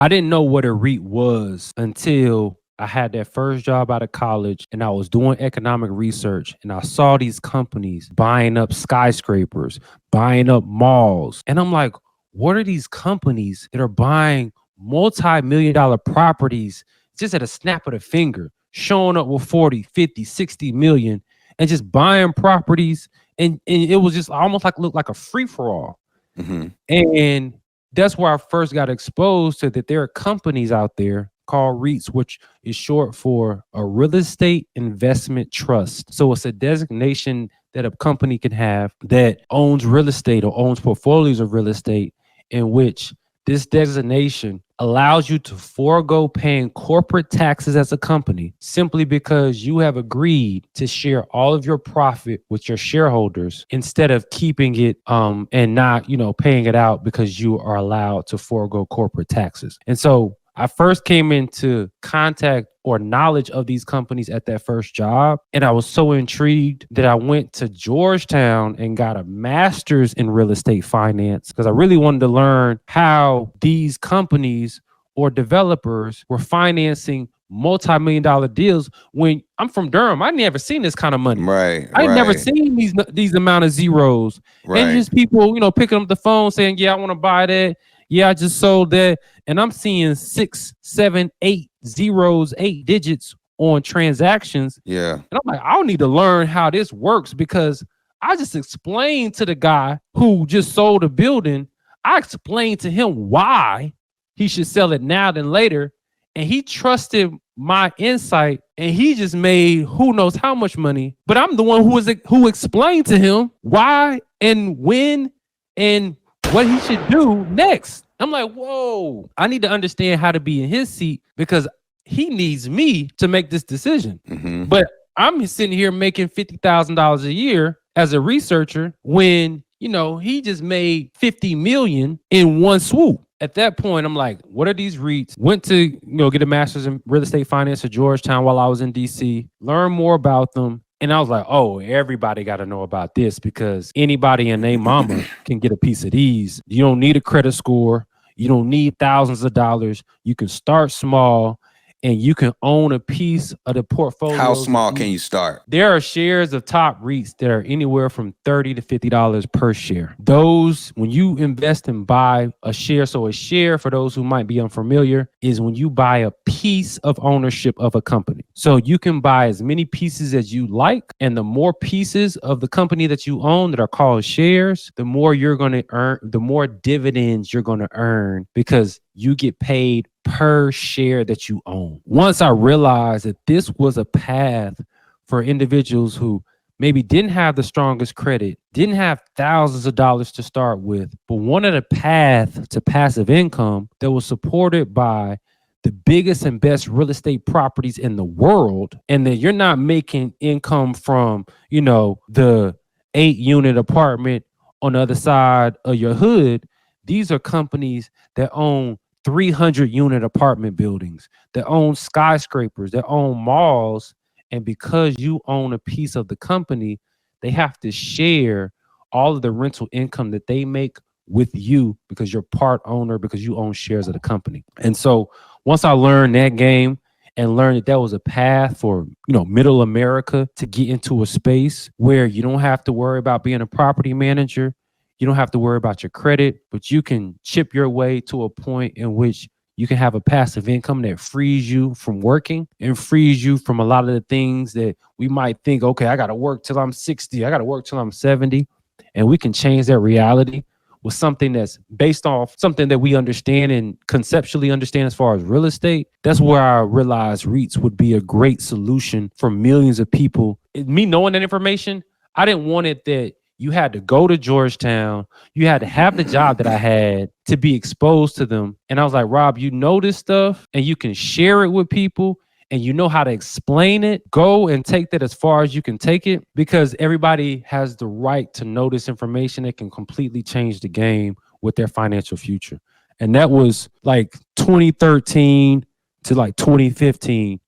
I didn't know what a REIT was until I had that first job out of college and I was doing economic research and I saw these companies buying up skyscrapers, buying up malls. And I'm like, what are these companies that are buying multi-million dollar properties just at a snap of the finger, showing up with 40, 50, 60 million and just buying properties? And it was just almost like looked like a free for all. Hmm. And that's where I first got exposed to that there are companies out there called REITs, which is short for a real estate investment trust. So it's a designation that a company can have that owns real estate or owns portfolios of real estate, in which this designation allows you to forego paying corporate taxes as a company simply because you have agreed to share all of your profit with your shareholders instead of keeping it and not, paying it out because you are allowed to forego corporate taxes. And so I first came into contact or knowledge of these companies at that first job. And I was so intrigued that I went to Georgetown and got a master's in real estate finance because I really wanted to learn how these companies or developers were financing multi-million dollar deals. When I'm from Durham, I never seen this kind of money. Right, I ain't never right, seen these amount of zeros. And right. just people, picking up the phone saying, yeah, I want to buy that. Yeah, I just sold that. And I'm seeing 6, 7, 8 zeros, 8 digits on transactions. Yeah. And I'm like, I don't need to learn how this works because I just explained to the guy who just sold a building. I explained to him why he should sell it now than later. And he trusted my insight and he just made who knows how much money. But I'm the one who explained to him why and when and what he should do next. I'm like, whoa, I need to understand how to be in his seat because he needs me to make this decision. Hmm. But I'm sitting here making $50,000 a year as a researcher when, he just made 50 million in one swoop. At that point, I'm like, what are these REITs? Went to, get a master's in real estate finance at Georgetown while I was in DC, learn more about them. And I was like, oh, everybody got to know about this because anybody and their mama can get a piece of these. You don't need a credit score. You don't need thousands of dollars. You can start small and you can own a piece of the How portfolios of small these. can you start? There are shares of top REITs that are anywhere from $30 to $50 per share. Those, when you invest and buy a share, so a share, for those who might be unfamiliar, is when you buy a piece of ownership of a company. So you can buy as many pieces as you like, and the more pieces of the company that you own that are called shares, the more you're going to earn, the more dividends you're going to earn because you get paid per share that you own. Once I realized that this was a path for individuals who maybe didn't have the strongest credit, didn't have thousands of dollars to start with, but wanted a path to passive income that was supported by the biggest and best real estate properties in the world, and that you're not making income from, the 8-unit apartment on the other side of your hood. These are companies that own 300-unit apartment buildings, that own skyscrapers, that own malls. And because you own a piece of the company, they have to share all of the rental income that they make with you because you're part owner, because you own shares of the company. And so once I learned that game and learned that that was a path for, middle America to get into a space where you don't have to worry about being a property manager, you don't have to worry about your credit, but you can chip your way to a point in which you can have a passive income that frees you from working and frees you from a lot of the things that we might think, okay, I got to work till I'm 60, I got to work till I'm 70. And we can change that reality with something that's based off something that we understand and conceptually understand as far as real estate. That's where I realized REITs would be a great solution for millions of people. Me knowing that information, I didn't want it that you had to go to Georgetown. You had to have the job that I had to be exposed to them. And I was like, Rob, you know this stuff and you can share it with people and you know how to explain it. Go and take that as far as you can take it because everybody has the right to know this information. It can completely change the game with their financial future. And that was like 2013 to like 2015.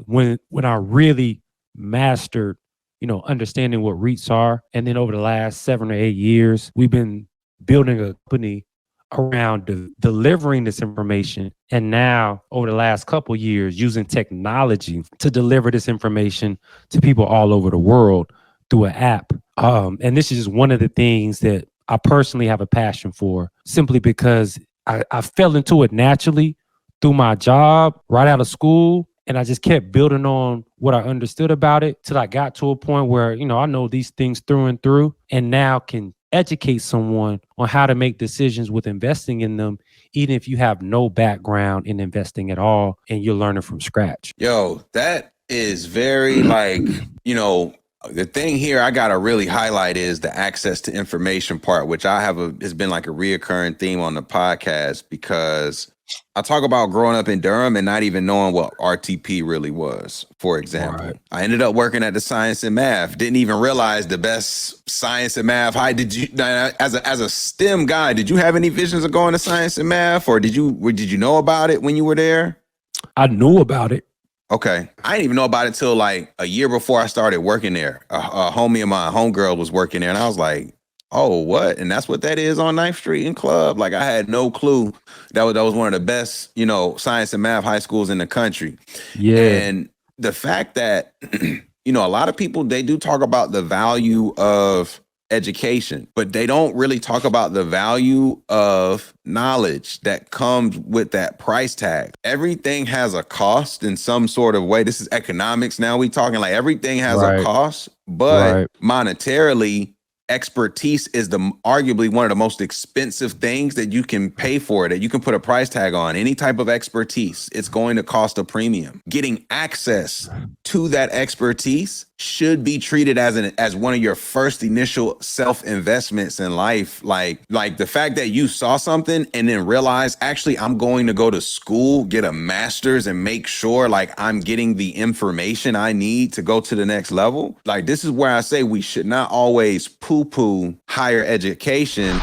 When I really mastered understanding what REITs are. And then over the last 7 or 8 years, we've been building a company around delivering this information. And now over the last couple of years, using technology to deliver this information to people all over the world through an app. And this is just one of the things that I personally have a passion for, simply because I fell into it naturally through my job right out of school. And I just kept building on what I understood about it till I got to a point where, I know these things through and through, and now can educate someone on how to make decisions with investing in them, even if you have no background in investing at all and you're learning from scratch. Yo, that is very the thing here I got to really highlight is the access to information part, which has been like a reoccurring theme on the podcast, because I talk about growing up in Durham and not even knowing what RTP really was, for example. Right. I ended up working at the science and math, didn't even realize the best science and math. Did you, as a STEM guy, did you have any visions of going to science and math, or did you know about it when you were there? I knew about it. Okay. I didn't even know about it till like a year before I started working there. A homie of mine, homegirl, was working there, and I was like, oh, what? And that's what that is on 9th Street and Club. Like, I had no clue that was one of the best, science and math high schools in the country. Yeah. And the fact that, a lot of people, they do talk about the value of education, but they don't really talk about the value of knowledge that comes with that price tag. Everything has a cost in some sort of way. This is economics now. We talking like everything has a cost, but monetarily, expertise is arguably one of the most expensive things that you can pay for, that you can put a price tag on. Any type of expertise, it's going to cost a premium. Getting access to that expertise should be treated as one of your first initial self-investments in life. Like the fact that you saw something and then realized, actually, I'm going to go to school, get a master's, and make sure like I'm getting the information I need to go to the next level. Like, this is where I say we should not always poo-poo higher education